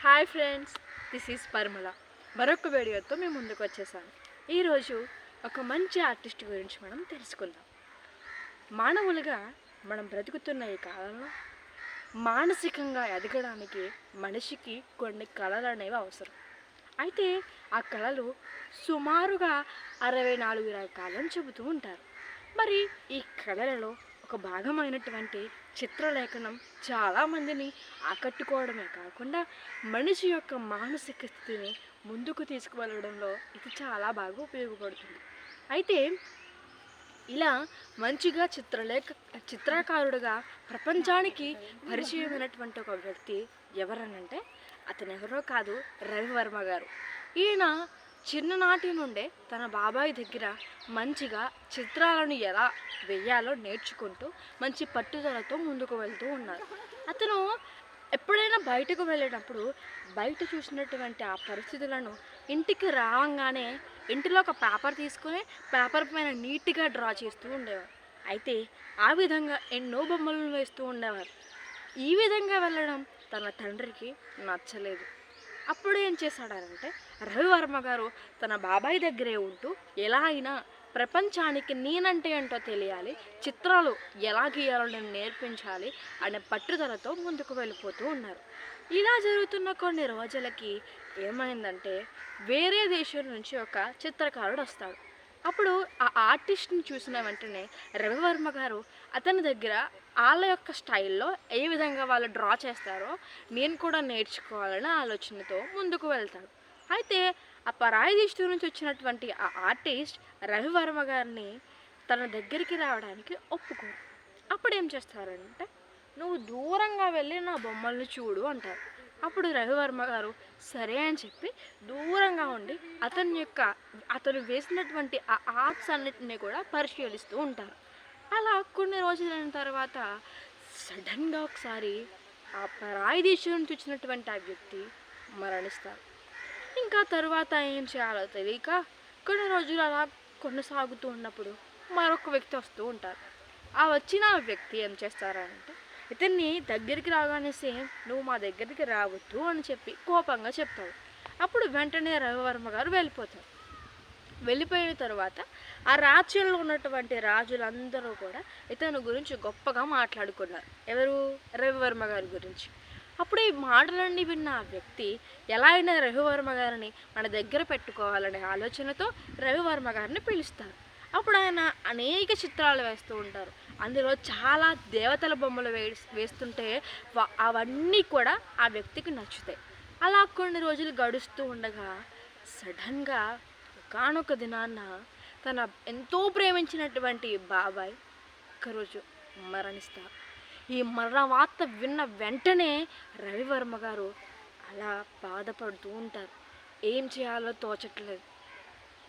Hi friends, this is Parmala. మరొక వీడియోతో మేము ముందుకు వచ్చేసాను. ఈరోజు ఒక మంచి ఆర్టిస్ట్ గురించి మనం తెలుసుకుందాం. మానవులుగా మనం బ్రతుకుతున్న ఈ కాలంలో మానసికంగా ఎదగడానికి మనిషికి కొన్ని కళలు అనేవి అవసరం. అయితే ఆ కళలు సుమారుగా 64 రకాలని చెబుతూ ఉంటారు. మరి ఈ కళలలో ఒక భాగమైనటువంటి చిత్రలేఖనం చాలామందిని ఆకట్టుకోవడమే కాకుండా మనిషి యొక్క మానసిక స్థితిని ముందుకు తీసుకువెళ్ళడంలో ఇది చాలా బాగా ఉపయోగపడుతుంది. అయితే ఇలా మంచిగా చిత్రకారుడిగా ప్రపంచానికి పరిచయమైనటువంటి ఒక వ్యక్తి ఎవరనంటే అతను ఎవరో కాదు, రవివర్మ గారు. ఈయన చిన్ననాటి నుండే తన బాబాయ్ దగ్గర మంచిగా చిత్రాలను ఎలా వేయాలో నేర్చుకుంటూ మంచి పట్టుదలతో ముందుకు వెళ్తూ ఉన్నారు. అతను ఎప్పుడైనా బయటకు వెళ్ళేటప్పుడు బయట చూసినటువంటి ఆ పరిస్థితులను ఇంటికి రావంగానే ఇంటిలో ఒక పేపర్ తీసుకొని పేపర్ పైన నీట్గా డ్రా చేస్తూ ఉండేవారు. అయితే ఆ విధంగా ఎన్నో బొమ్మలను వేస్తూ ఉండేవారు. ఈ విధంగా వెళ్ళడం తన తండ్రికి నచ్చలేదు. అప్పుడు ఏం చేశాడంటే రవివర్మ గారు తన బాబాయ్ దగ్గరే ఉంటూ ఎలా అయినా ప్రపంచానికి నేనంటే ఏంటో తెలియాలి, చిత్రాలు ఎలా గీయాలో నేను నేర్పించాలి అనే పట్టుదలతో ముందుకు వెళ్ళిపోతూ ఉన్నారు. ఇలా జరుగుతున్న కొన్ని రోజులకి ఏమైందంటే వేరే దేశం నుంచి ఒక చిత్రకారుడు వస్తాడు. అప్పుడు ఆ ఆర్టిస్ట్ని చూసిన వెంటనే రవివర్మ గారు అతని దగ్గర వాళ్ళ యొక్క స్టైల్లో ఏ విధంగా వాళ్ళు డ్రా చేస్తారో నేను కూడా నేర్చుకోవాలనే ఆలోచనతో ముందుకు వెళ్తాడు. అయితే ఆ పరాయి దేశం నుంచి వచ్చినటువంటి ఆ ఆర్టిస్ట్ రవివర్మ గారిని తన దగ్గరికి రావడానికి ఒప్పుకోరు. అప్పుడు ఏం చేస్తారంటే నువ్వు దూరంగా వెళ్ళి నా బొమ్మల్ని చూడు అంటారు. అప్పుడు రవివర్మ గారు సరే అని చెప్పి దూరంగా ఉండి అతను వేసినటువంటి ఆ ఆర్ట్స్ అన్నిటిని కూడా పరిశీలిస్తూ ఉంటారు. అలా కొన్ని రోజులైన తర్వాత సడన్గా ఒకసారి ఆ పరాయి దేశం నుంచి వచ్చినటువంటి ఆ వ్యక్తి మరణిస్తారు. ఇంకా తర్వాత ఏం చేయాలో తెలియక కొన్ని రోజులు అలా కొనసాగుతూ ఉన్నప్పుడు మరొక వ్యక్తి వస్తూ ఉంటారు. ఆ వచ్చిన వ్యక్తి ఏం చేస్తారంటే ఇతన్ని దగ్గరికి రాగానే సేమ్ నువ్వు మా దగ్గరికి రావద్దు అని చెప్పి కోపంగా చెప్తాడు. అప్పుడు వెంటనే రవివర్మ గారు వెళ్ళిపోతారు. వెళ్ళిపోయిన తర్వాత ఆ రాజ్యంలో ఉన్నటువంటి రాజులందరూ కూడా ఇతని గురించి గొప్పగా మాట్లాడుకున్నారు. ఎవరు? రవివర్మ గారి గురించి. అప్పుడు ఈ మాటలన్నీ విన్న ఆ వ్యక్తి ఎలా అయినా రవివర్మ గారిని మన దగ్గర పెట్టుకోవాలనే ఆలోచనతో రవివర్మ గారిని పిలుస్తారు. అప్పుడు ఆయన అనేక చిత్రాలు వేస్తూ ఉంటారు. అందులో చాలా దేవతల బొమ్మలు వేస్తుంటే అవన్నీ కూడా ఆ వ్యక్తికి నచ్చుతాయి. అలా కొన్ని రోజులు గడుస్తూ ఉండగా సడన్గా ఒకానొక దినాన్న తన ఎంతో ప్రేమించినటువంటి బాబాయ్ ఒకరోజు మరణిస్తారు. ఈ మరణ వార్త విన్న వెంటనే రవివర్మ గారు అలా బాధపడుతూ ఉంటారు. ఏం చేయాలో తోచట్లేదు.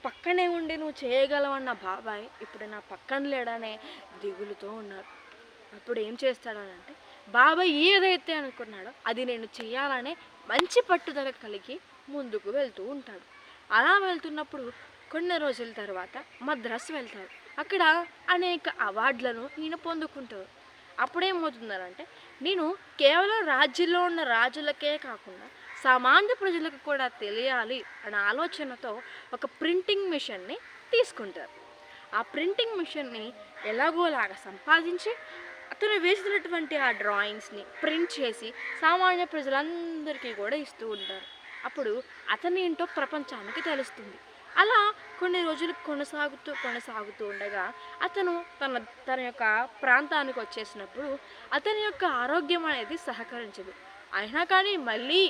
పక్కనే ఉండి నువ్వు చేయగలవన్న బాబాయ్ ఇప్పుడు నా పక్కన లేడనే దిగులుతో ఉన్నారు. అప్పుడు ఏం చేస్తాడనంటే బాబాయ్ ఏదైతే అనుకున్నాడో అది నేను చేయాలనే మంచి పట్టుదల కలిగి ముందుకు వెళ్తూ ఉంటాడు. అలా వెళ్తున్నప్పుడు కొన్ని రోజుల తర్వాత మద్రాసు వెళ్తాడు. అక్కడ అనేక అవార్డులను ఈయన పొందుకుంటాడు. అప్పుడేమవుతుందంటే నేను కేవలం రాజ్యంలో ఉన్న రాజులకే కాకుండా సామాన్య ప్రజలకు కూడా తెలియాలి అనే ఆలోచనతో ఒక ప్రింటింగ్ మిషన్ని తీసుకుంటారు. ఆ ప్రింటింగ్ మిషన్ని ఎలాగోలాగా సంపాదించి అతను వేసినటువంటి ఆ డ్రాయింగ్స్ని ప్రింట్ చేసి సామాన్య ప్రజలందరికీ కూడా ఇస్తూ ఉంటారు. అప్పుడు అతని ఏంటో ప్రపంచానికి తెలుస్తుంది. అలా కొన్ని రోజులు కొనసాగుతూ ఉండగా అతను తన యొక్క ప్రాంతానికి వచ్చేసినప్పుడు అతని యొక్క ఆరోగ్యం అనేది సహకరించదు. అయినా కానీ మళ్ళీ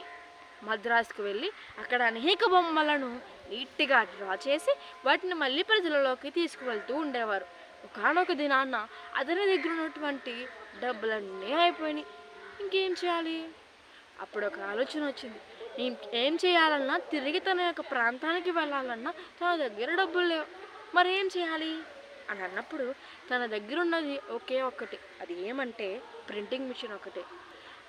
మద్రాసుకు వెళ్ళి అక్కడ అనేక బొమ్మలను నీట్గా డ్రా చేసి వాటిని మళ్ళీ ప్రజలలోకి తీసుకువెళ్తూ ఉండేవారు. ఒకానొక దినాన్న అతని దగ్గర ఉన్నటువంటి డబ్బులన్నీ అయిపోయినాయి. ఇంకేం చేయాలి? అప్పుడు ఒక ఆలోచన వచ్చింది. ఏం చేయాలన్నా తిరిగి తన యొక్క ప్రాంతానికి వెళ్ళాలన్నా తన దగ్గర డబ్బులు లేవు. మరి ఏం చేయాలి అని అన్నప్పుడు తన దగ్గర ఉన్నది ఒకే ఒక్కటి, అది ఏమంటే ప్రింటింగ్ మిషన్ ఒకటే.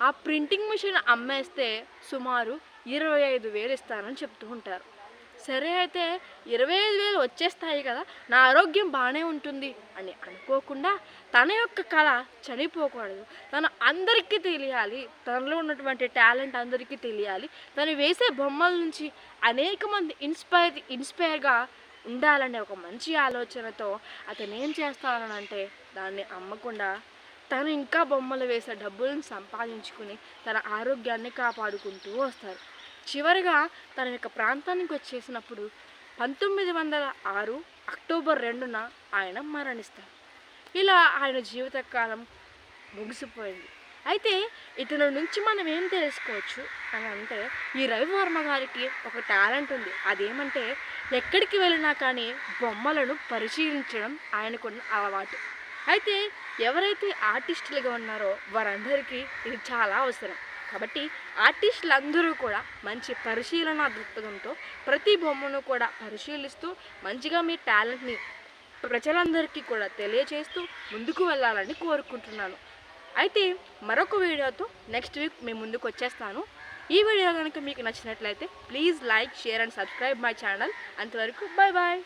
ఆ ప్రింటింగ్ మిషన్ అమ్మేస్తే సుమారు 25,000 ఇస్తానని చెప్తూ ఉంటారు. సరే అయితే 25,000 వచ్చేస్తాయి కదా, నా ఆరోగ్యం బాగానే ఉంటుంది అని అనుకోకుండా తన యొక్క కళ చనిపోకూడదు. తను అందరికీ తెలియాలి, తనలో ఉన్నటువంటి టాలెంట్ అందరికీ తెలియాలి, తను వేసే బొమ్మల నుంచి అనేక మంది ఇన్స్పైర్గా ఉండాలనే ఒక మంచి ఆలోచనతో అతను ఏం చేస్తానంటే దాన్ని అమ్మకుండా తను ఇంకా బొమ్మలు వేసే డబ్బులను సంపాదించుకుని తన ఆరోగ్యాన్ని కాపాడుకుంటూ వస్తారు. చివరిగా తన యొక్క ప్రాంతానికి వచ్చేసినప్పుడు 1906 అక్టోబర్ 2న ఆయన మరణిస్తారు. ఇలా ఆయన జీవితకాలం ముగిసిపోయింది. అయితే ఇతని నుంచి మనం ఏం తెలుసుకోవచ్చు అని అంటే, ఈ రవివర్మ గారికి ఒక టాలెంట్ ఉంది. అదేమంటే ఎక్కడికి వెళ్ళినా కానీ బొమ్మలను పరిశీలించడం ఆయనకున్న అలవాటు. అయితే ఎవరైతే ఆర్టిస్టులుగా ఉన్నారో వారందరికీ ఇది చాలా అవసరం. కాబట్టి ఆర్టిస్టులందరూ కూడా మంచి పరిశీలన దృక్పథంతో ప్రతి బొమ్మను కూడా పరిశీలిస్తూ మంచిగా మీ టాలెంట్ని ప్రజలందరికీ కూడా తెలియజేస్తూ ముందుకు వెళ్ళాలని కోరుకుంటున్నాను. అయితే మరొక వీడియోతో నెక్స్ట్ వీక్ మేము ముందుకు వచ్చేస్తాను. ఈ వీడియో కనుక మీకు నచ్చినట్లయితే please like, share and subscribe my channel. అంతవరకు బాయ్ బాయ్.